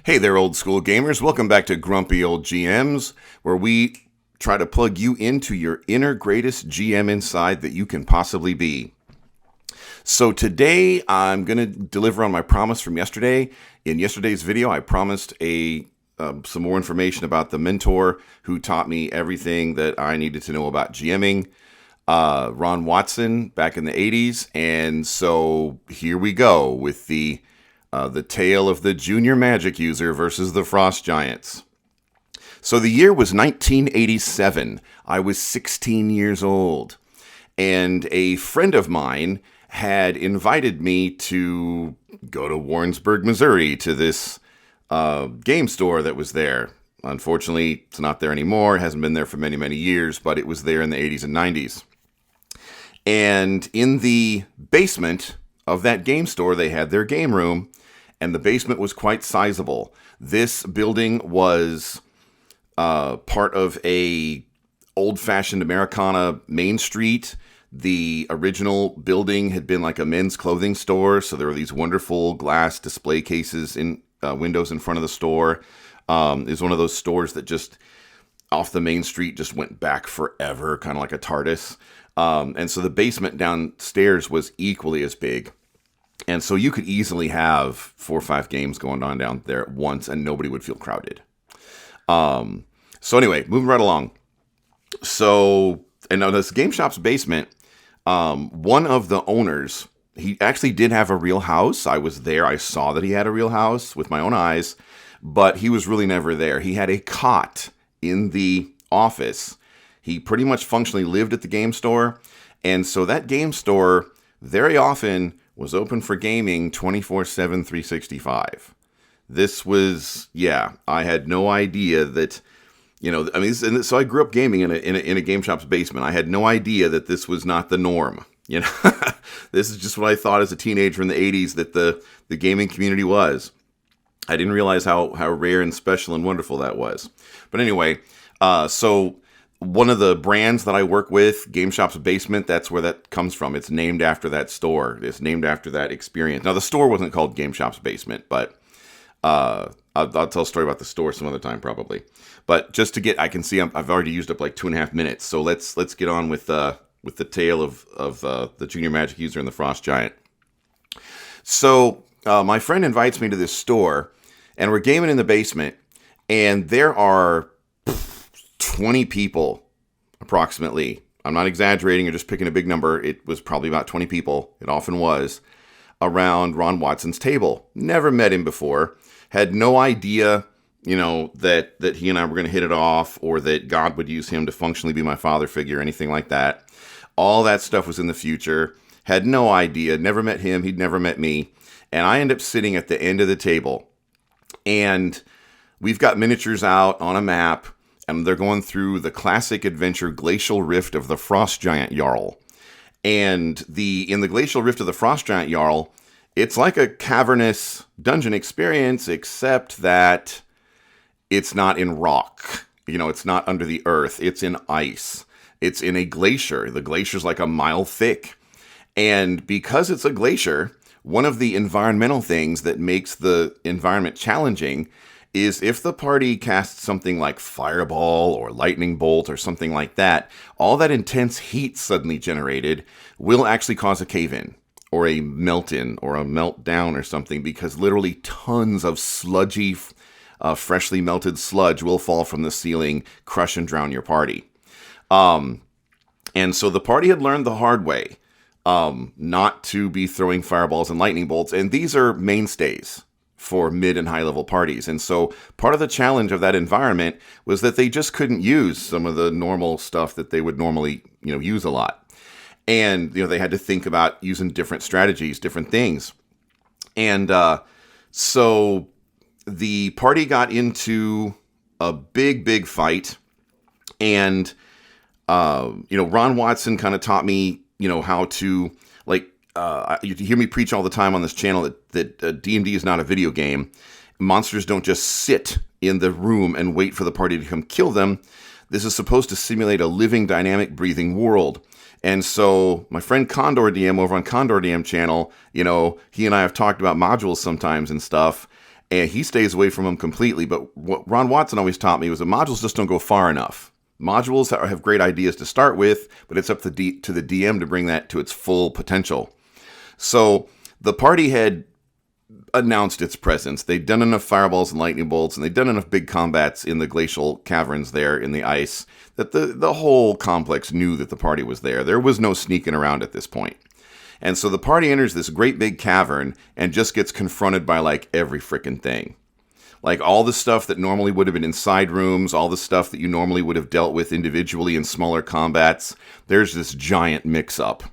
Hey there, old school gamers. Welcome back to Grumpy Old GMs, where we try to plug you into your inner greatest GM inside that you can possibly be. So today, I'm going to deliver on my promise from yesterday. In yesterday's video, I promised some more information about the mentor who taught me everything that I needed to know about GMing, Ron Watson, back in the 80s. And so here we go with the tale of the junior magic user versus the frost giants. So the year was 1987. I was 16 years old. And a friend of mine had invited me to go to Warrensburg, Missouri, to this game store that was there. Unfortunately, it's not there anymore. It hasn't been there for many, many years, but it was there in the 80s and 90s. And in the basement of that game store, they had their game room. And the basement was quite sizable. This building was part of a old-fashioned Americana Main Street. The original building had been like a men's clothing store, so there were these wonderful glass display cases in windows in front of the store. It was one of those stores that just off the main street just went back forever, kind of like a TARDIS. And so the basement downstairs was equally as big. And so you could easily have 4 or 5 games going on down there at once, and nobody would feel crowded. So anyway, moving right along. So, and now this game shop's basement, one of the owners, he actually did have a real house. I was there. I saw that he had a real house with my own eyes, but he was really never there. He had a cot in the office. He pretty much functionally lived at the game store. And so that game store very often was open for gaming 24/7, 365. This was, I had no idea that, so I grew up gaming in a game shop's basement. I had no idea that this was not the norm. This is just what I thought as a teenager in the 80s that the gaming community was. I didn't realize how rare and special and wonderful that was. But anyway, so one of the brands that I work with, Game Shop's Basement, that's where that comes from. It's named after that store. It's named after that experience. Now, the store wasn't called Game Shop's Basement, but I'll tell a story about the store some other time probably. But just to I can see I've already used up like 2.5 minutes. So let's get on with the tale of the junior magic user and the frost giant. So my friend invites me to this store, and we're gaming in the basement, and there are 20 people, approximately. I'm not exaggerating or just picking a big number. It was probably about 20 people. It often was around Ron Watson's table. Never met him before. Had no idea, that he and I were going to hit it off or that God would use him to functionally be my father figure or anything like that. All that stuff was in the future. Had no idea. Never met him. He'd never met me. And I end up sitting at the end of the table. And we've got miniatures out on a map. And they're going through the classic adventure Glacial Rift of the Frost Giant Jarl. And in the Glacial Rift of the Frost Giant Jarl, it's like a cavernous dungeon experience, except that it's not in rock. It's not under the earth. It's in ice. It's in a glacier. The glacier's like a mile thick. And because it's a glacier, one of the environmental things that makes the environment challenging is if the party casts something like fireball or lightning bolt or something like that, all that intense heat suddenly generated will actually cause a cave-in or a melt-in or a meltdown or something, because literally tons of sludgy, freshly melted sludge will fall from the ceiling, crush and drown your party. And so the party had learned the hard way not to be throwing fireballs and lightning bolts, and these are mainstays for mid and high level parties. And so part of the challenge of that environment was that they just couldn't use some of the normal stuff that they would normally, use a lot. And, they had to think about using different strategies, different things. And so the party got into a big fight. And, Ron Watson kind of taught me, how to, you hear me preach all the time on this channel that D&D is not a video game. Monsters don't just sit in the room and wait for the party to come kill them. This is supposed to simulate a living, dynamic, breathing world. And so my friend Condor DM over on Condor DM channel, he and I have talked about modules sometimes and stuff. and he stays away from them completely. But what Ron Watson always taught me was that modules just don't go far enough. Modules have great ideas to start with, but it's up to the DM to bring that to its full potential. So the party had announced its presence. They'd done enough fireballs and lightning bolts, and they'd done enough big combats in the glacial caverns there in the ice that the whole complex knew that the party was there. There was no sneaking around at this point. And so the party enters this great big cavern and just gets confronted by like every frickin' thing. Like all the stuff that normally would have been inside rooms, all the stuff that you normally would have dealt with individually in smaller combats, there's this giant mix-up.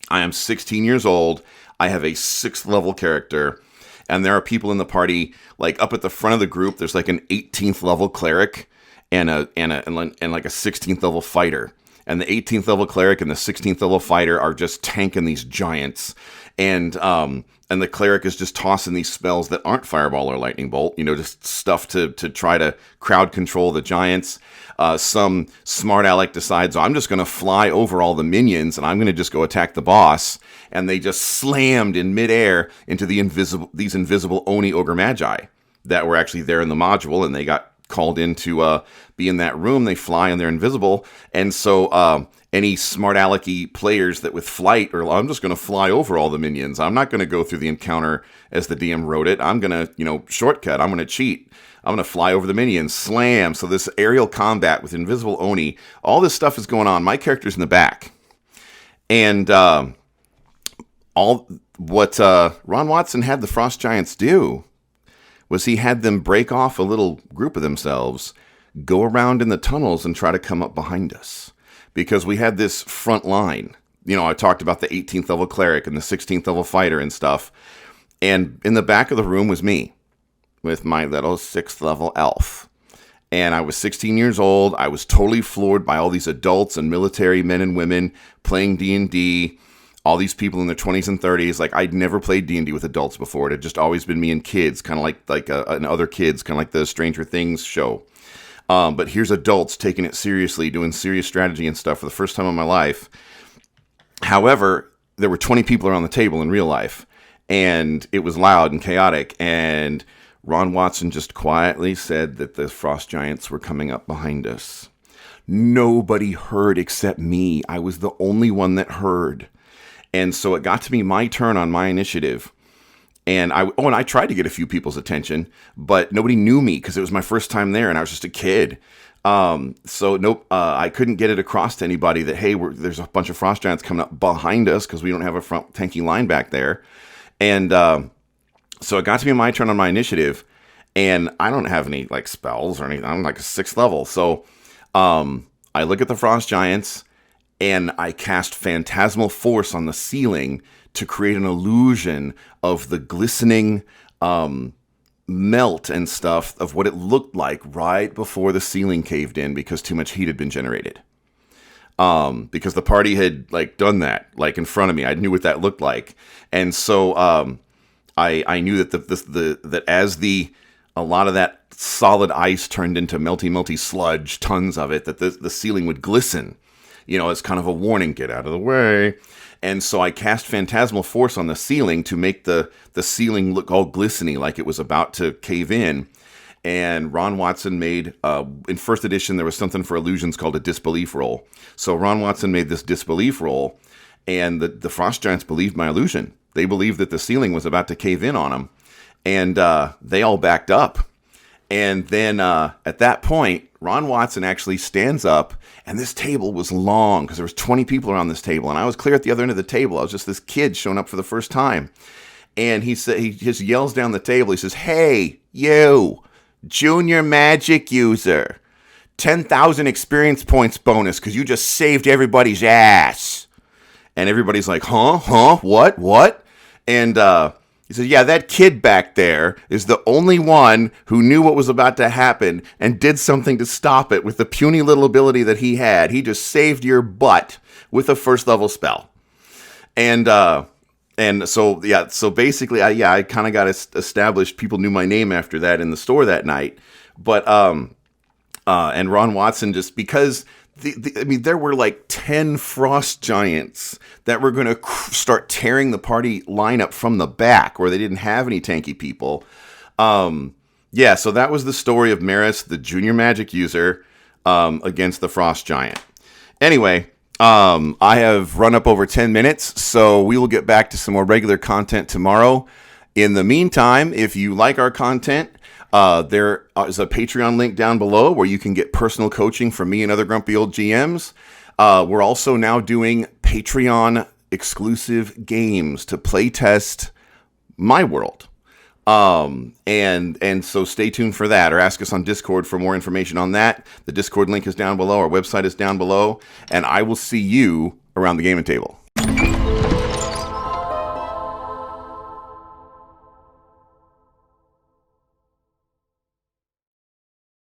I am 16 years old. I have a 6th level character. And there are people in the party, like up at the front of the group, there's like an 18th level cleric and like a 16th level fighter. And the 18th level cleric and the 16th level fighter are just tanking these giants. And the cleric is just tossing these spells that aren't fireball or lightning bolt, just stuff to try to crowd control the giants. Some smart aleck decides, I'm just going to fly over all the minions and I'm going to just go attack the boss. And they just slammed in midair into these invisible Oni Ogre Magi that were actually there in the module, and they got called in to be in that room. They fly and they're invisible. And so any smart alecky players that with flight are, I'm just going to fly over all the minions. I'm not going to go through the encounter as the DM wrote it. I'm going to, shortcut. I'm going to cheat. I'm going to fly over the minions, slam. So this aerial combat with invisible Oni, all this stuff is going on. My character's in the back. And all what Ron Watson had the Frost Giants do was he had them break off a little group of themselves, go around in the tunnels and try to come up behind us. Because we had this front line. I talked about the 18th level cleric and the 16th level fighter and stuff. And in the back of the room was me with my little 6th level elf. And I was 16 years old. I was totally floored by all these adults and military men and women playing D&D. All these people in their 20s and 30s. Like, I'd never played D&D with adults before. It had just always been me and kids, kind of like and other kids, kind of like the Stranger Things show. But here's adults taking it seriously, doing serious strategy and stuff for the first time in my life. However, there were 20 people around the table in real life, and it was loud and chaotic, and Ron Watson just quietly said that the Frost Giants were coming up behind us. Nobody heard except me. I was the only one that heard. And so it got to be my turn on my initiative. And I tried to get a few people's attention, but nobody knew me because it was my first time there and I was just a kid. I couldn't get it across to anybody that, hey, there's a bunch of Frost Giants coming up behind us because we don't have a front tanky line back there. And so it got to be my turn on my initiative, and I don't have any like spells or anything. I'm like a 6th level. So I look at the Frost Giants, and I cast Phantasmal Force on the ceiling to create an illusion of the glistening melt and stuff of what it looked like right before the ceiling caved in because too much heat had been generated. Because the party had like done that, like in front of me. I knew what that looked like. And so I knew that that as a lot of that solid ice turned into melty sludge, tons of it, that the ceiling would glisten. It's kind of a warning, get out of the way. And so I cast Phantasmal Force on the ceiling to make the ceiling look all glistening like it was about to cave in. And Ron Watson made, in 1st edition, there was something for illusions called a disbelief roll. So Ron Watson made this disbelief roll, and the Frost Giants believed my illusion. They believed that the ceiling was about to cave in on them. And they all backed up. And then at that point, Ron Watson actually stands up, and this table was long because there was 20 people around this table, and I was clear at the other end of the table. I was just this kid showing up for the first time. And he just yells down the table. He says, "Hey, you, junior magic user, 10,000 experience points bonus because you just saved everybody's ass." And everybody's like, huh, what? And he says, "Yeah, that kid back there is the only one who knew what was about to happen and did something to stop it with the puny little ability that he had. He just saved your butt with a 1st level spell." And so basically, I kind of got established. People knew my name after that in the store that night. But and Ron Watson, just because there were like 10 Frost Giants that were going to start tearing the party lineup from the back, where they didn't have any tanky people. Yeah, so that was the story of Maris, the junior magic user, against the Frost Giant. Anyway, I have run up over 10 minutes, so we will get back to some more regular content tomorrow. In the meantime, if you like our content, there is a Patreon link down below where you can get personal coaching from me and other grumpy old GMs. We're also now doing Patreon exclusive games to play test my world. And so stay tuned for that, or ask us on Discord for more information on that. The Discord link is down below. Our website is down below, and I will see you around the gaming table.